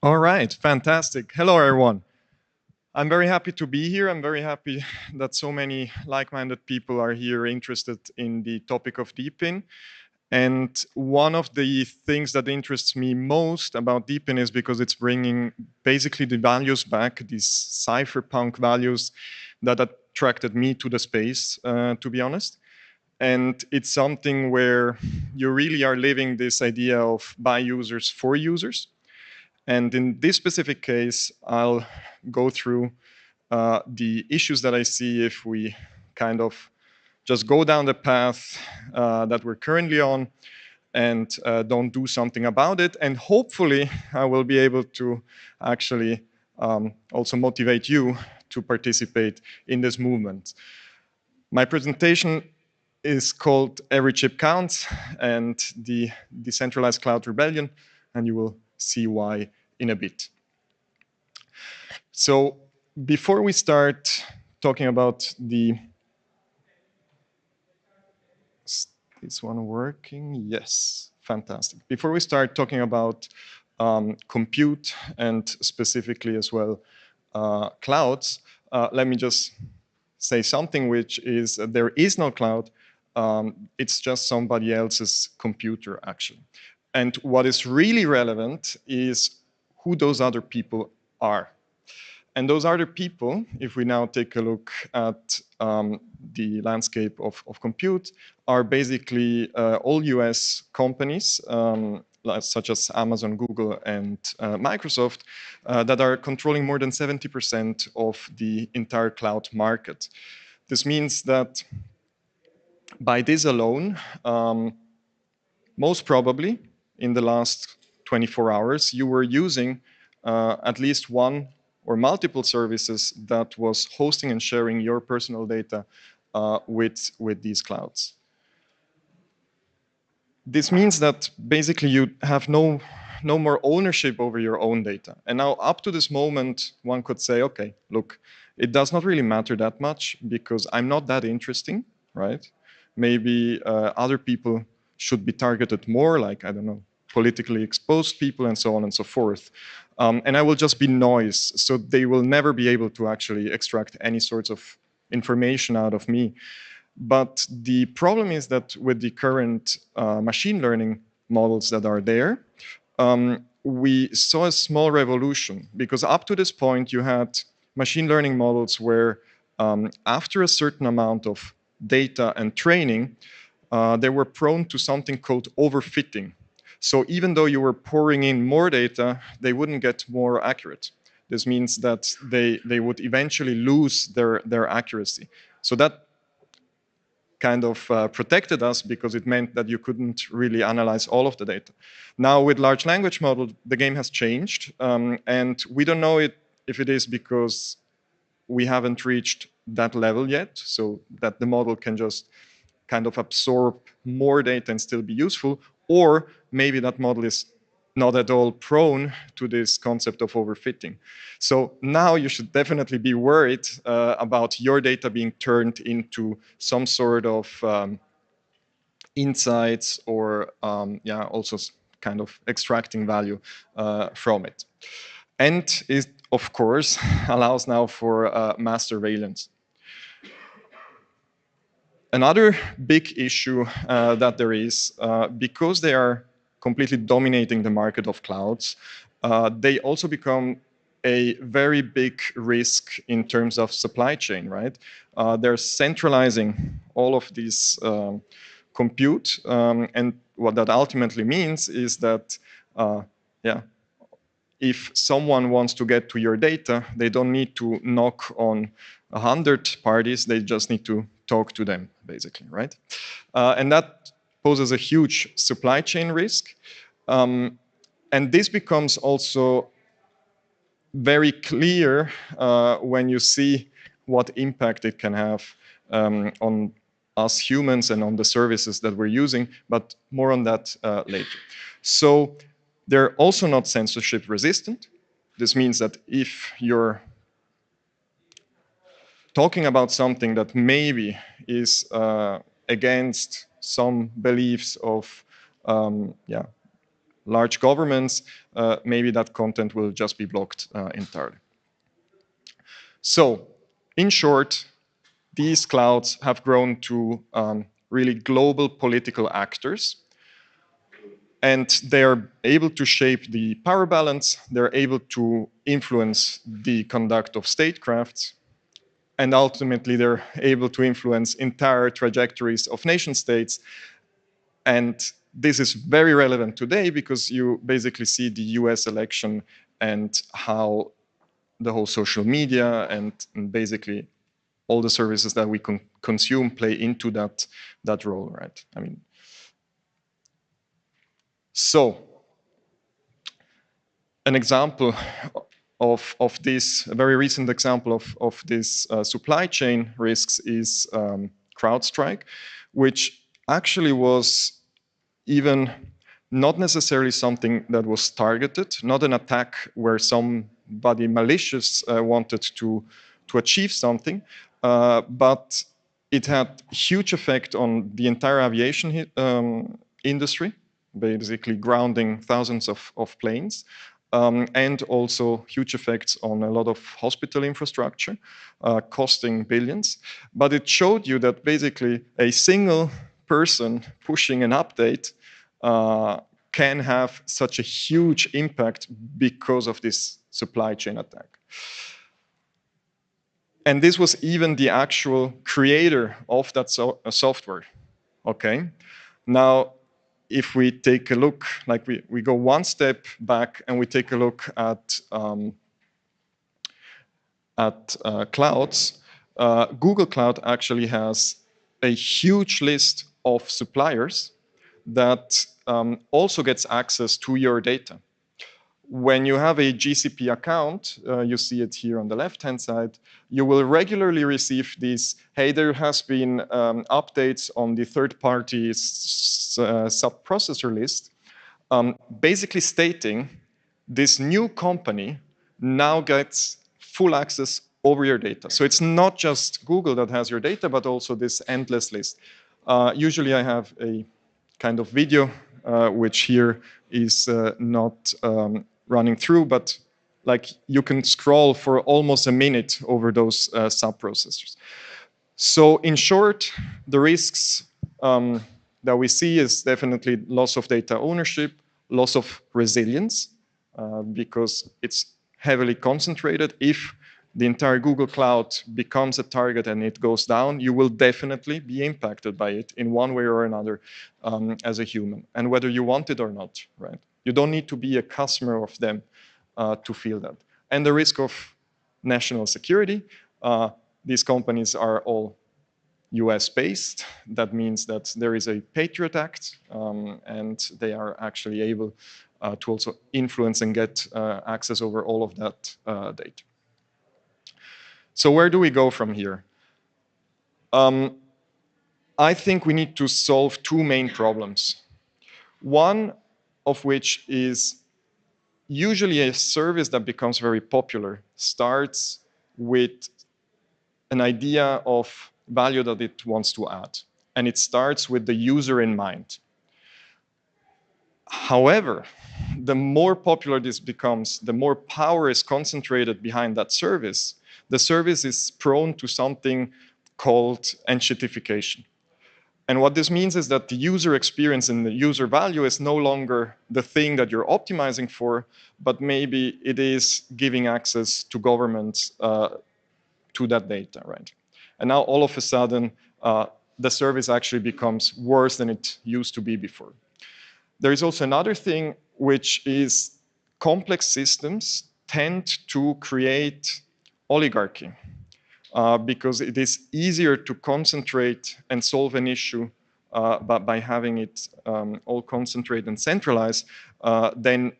All right, fantastic. Hello, everyone. I'm very happy to be here. I'm very happy that so many like-minded people are here interested in the topic of DePIN. And one of the things that interests me most about DePIN is because it's bringing basically the values back, these cypherpunk values that attracted me to the space, to be honest. And it's something where you really are living this idea of by users for users. And in this specific case, I'll go through the issues that I see if we kind of just go down the path that we're currently on and don't do something about it. And hopefully, I will be able to actually also motivate you to participate in this movement. My presentation is called Every Chip Counts and the Decentralized Cloud Rebellion, and you will see why in a bit. So before we start talking about is one working? Yes, fantastic. Before we start talking about compute and specifically as well clouds, let me just say something, which is there is no cloud. It's just somebody else's computer, actually. And what is really relevant is who those other people are. And those other people, if we now take a look at the landscape of compute, are basically all US companies, such as Amazon, Google, and Microsoft, that are controlling more than 70% of the entire cloud market. This means that by this alone, most probably in the last 24 hours, you were using at least one or multiple services that was hosting and sharing your personal data with these clouds. This means that basically you have no more ownership over your own data. And now up to this moment, one could say, okay, look, it does not really matter that much because I'm not that interesting, right? Maybe other people should be targeted more, like, I don't know, politically exposed people and so on and so forth. And I will just be noise, so they will never be able to actually extract any sorts of information out of me. But the problem is that with the current machine learning models that are there, we saw a small revolution because up to this point you had machine learning models where after a certain amount of data and training, they were prone to something called overfitting. So even though you were pouring in more data, they wouldn't get more accurate. This means that they would eventually lose their accuracy. So that kind of protected us because it meant that you couldn't really analyze all of the data. Now with large language model, the game has changed, and we don't know if it is because we haven't reached that level yet, so that the model can just kind of absorb more data and still be useful, or maybe that model is not at all prone to this concept of overfitting. So now you should definitely be worried about your data being turned into some sort of insights or also kind of extracting value from it. And it, of course, allows now for mass surveillance. Another big issue that there is, because they are completely dominating the market of clouds, they also become a very big risk in terms of supply chain, right? They're centralizing all of these compute, and what that ultimately means is that, if someone wants to get to your data, they don't need to knock on 100 parties, they just need to talk to them, basically, right? And that poses a huge supply chain risk. And this becomes also very clear when you see what impact it can have on us humans and on the services that we're using, but more on that later. So they're also not censorship resistant. This means that if you're talking about something that maybe is against some beliefs of large governments, maybe that content will just be blocked entirely. So, in short, these clouds have grown to really global political actors, and they're able to shape the power balance, they're able to influence the conduct of statecrafts, and ultimately they're able to influence entire trajectories of nation states. And this is very relevant today because you basically see the US election and how the whole social media and basically all the services that we consume play into that role, right? I mean, so an example of this, a very recent example of this supply chain risks is CrowdStrike, which actually was even not necessarily something that was targeted, not an attack where somebody malicious wanted to achieve something, but it had huge effect on the entire aviation industry, basically grounding thousands of planes, and also huge effects on a lot of hospital infrastructure, costing billions. But it showed you that basically a single person pushing an update can have such a huge impact because of this supply chain attack. And this was even the actual creator of that software, okay? Now, if we take a look, like we go one step back and we take a look at clouds, Google Cloud actually has a huge list of suppliers that also gets access to your data. When you have a GCP account, you see it here on the left-hand side, you will regularly receive these, hey, there has been updates on the third-party sub-processor list, basically stating this new company now gets full access over your data. So it's not just Google that has your data, but also this endless list. Usually I have a kind of video, which here is not running through, but like you can scroll for almost a minute over those sub-processors. So in short, the risks that we see is definitely loss of data ownership, loss of resilience, because it's heavily concentrated. If the entire Google Cloud becomes a target and it goes down, you will definitely be impacted by it in one way or another as a human, and whether you want it or not, right? You don't need to be a customer of them to feel that. And the risk of national security, these companies are all US-based. That means that there is a Patriot Act, and they are actually able to also influence and get access over all of that data. So where do we go from here? I think we need to solve two main problems. One of which is usually a service that becomes very popular starts with an idea of value that it wants to add, and it starts with the user in mind. However, the more popular this becomes, the more power is concentrated behind that service, the service is prone to something called enshittification. And what this means is that the user experience and the user value is no longer the thing that you're optimizing for, but maybe it is giving access to governments to that data, right? And now all of a sudden, the service actually becomes worse than it used to be before. There is also another thing, which is complex systems tend to create oligarchy. Because it is easier to concentrate and solve an issue by having it all concentrate and centralized than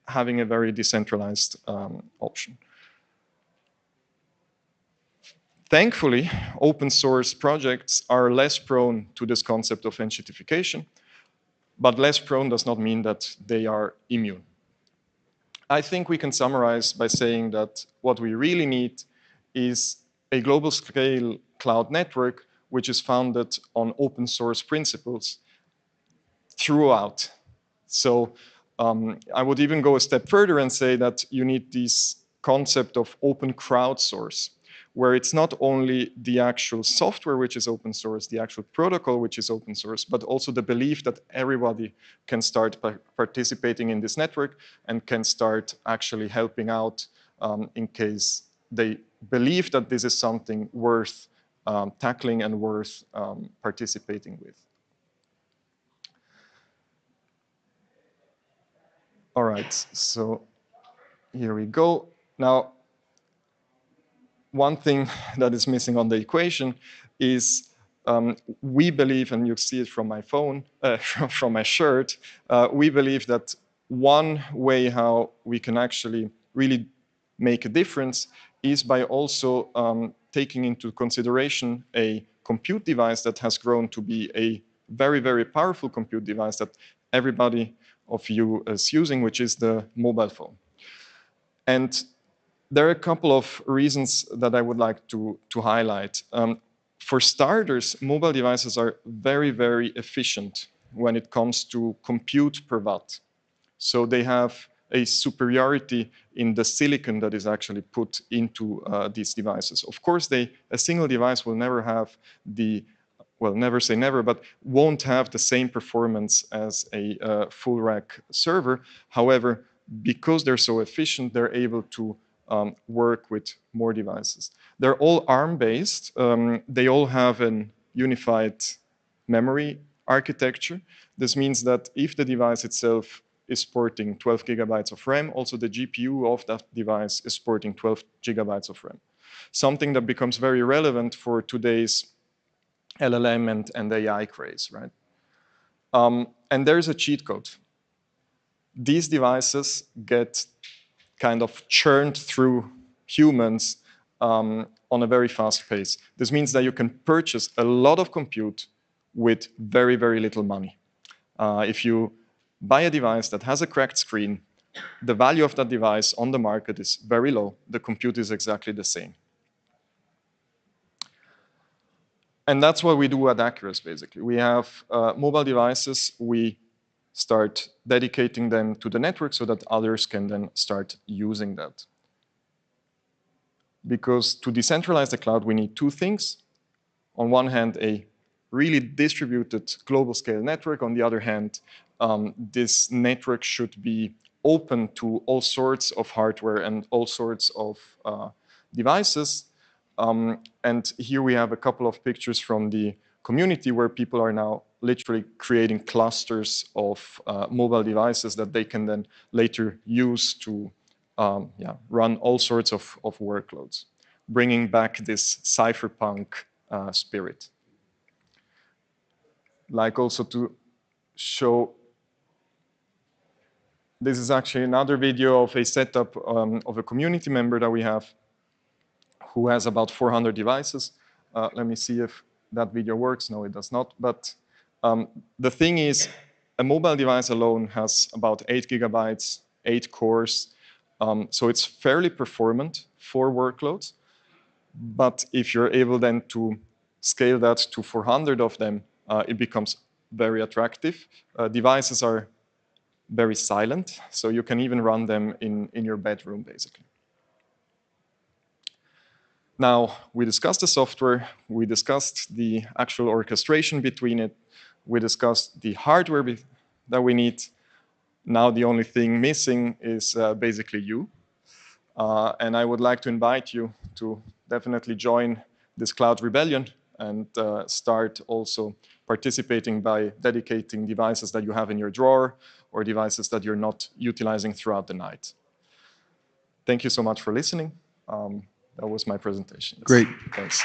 having a very decentralized option. Thankfully, open source projects are less prone to this concept of enshittification, but less prone does not mean that they are immune. I think we can summarize by saying that what we really need is a global scale cloud network which is founded on open source principles throughout. So I would even go a step further and say that you need this concept of open crowdsource, where it's not only the actual software which is open source, the actual protocol which is open source, but also the belief that everybody can start participating in this network and can start actually helping out in case they believe that this is something worth tackling and worth participating with. All right, so here we go. Now, one thing that is missing on the equation is we believe, and you see it from my phone, from my shirt, we believe that one way how we can actually really make a difference is by also taking into consideration a compute device that has grown to be a very, very powerful compute device that everybody of you is using, which is the mobile phone. And there are a couple of reasons that I would like to highlight. For starters, mobile devices are very, very efficient when it comes to compute per watt. So they have a superiority in the silicon that is actually put into these devices. Of course, a single device will never have the, well, never say never, but won't have the same performance as a full rack server. However, because they're so efficient, they're able to work with more devices. They're all ARM-based. They all have an unified memory architecture. This means that if the device itself is sporting 12 gigabytes of RAM, also the GPU of that device is sporting 12 gigabytes of RAM. Something that becomes very relevant for today's LLM and AI craze, right? And there's a cheat code. These devices get kind of churned through humans on a very fast pace. This means that you can purchase a lot of compute with very, very little money. If you buy a device that has a cracked screen, the value of that device on the market is very low. The compute is exactly the same. And that's what we do at Acurast, basically. We have mobile devices. We start dedicating them to the network so that others can then start using that. Because to decentralize the cloud, we need two things. On one hand, a really distributed global scale network. On the other hand, this network should be open to all sorts of hardware and all sorts of devices. And here we have a couple of pictures from the community where people are now literally creating clusters of mobile devices that they can then later use to run all sorts of workloads, bringing back this cypherpunk spirit. Like also to show, this is actually another video of a setup of a community member that we have who has about 400 devices. Let me see if that video works. No, it does not. But the thing is, a mobile device alone has about 8 gigabytes, 8 cores. So it's fairly performant for workloads. But if you're able then to scale that to 400 of them, it becomes very attractive. Devices are very silent, so you can even run them in your bedroom, basically. Now, we discussed the software, we discussed the actual orchestration between it, we discussed the hardware that we need. Now the only thing missing is basically you. And I would like to invite you to definitely join this cloud rebellion and start also participating by dedicating devices that you have in your drawer or devices that you're not utilizing throughout the night. Thank you so much for listening. That was my presentation. Great. Thanks.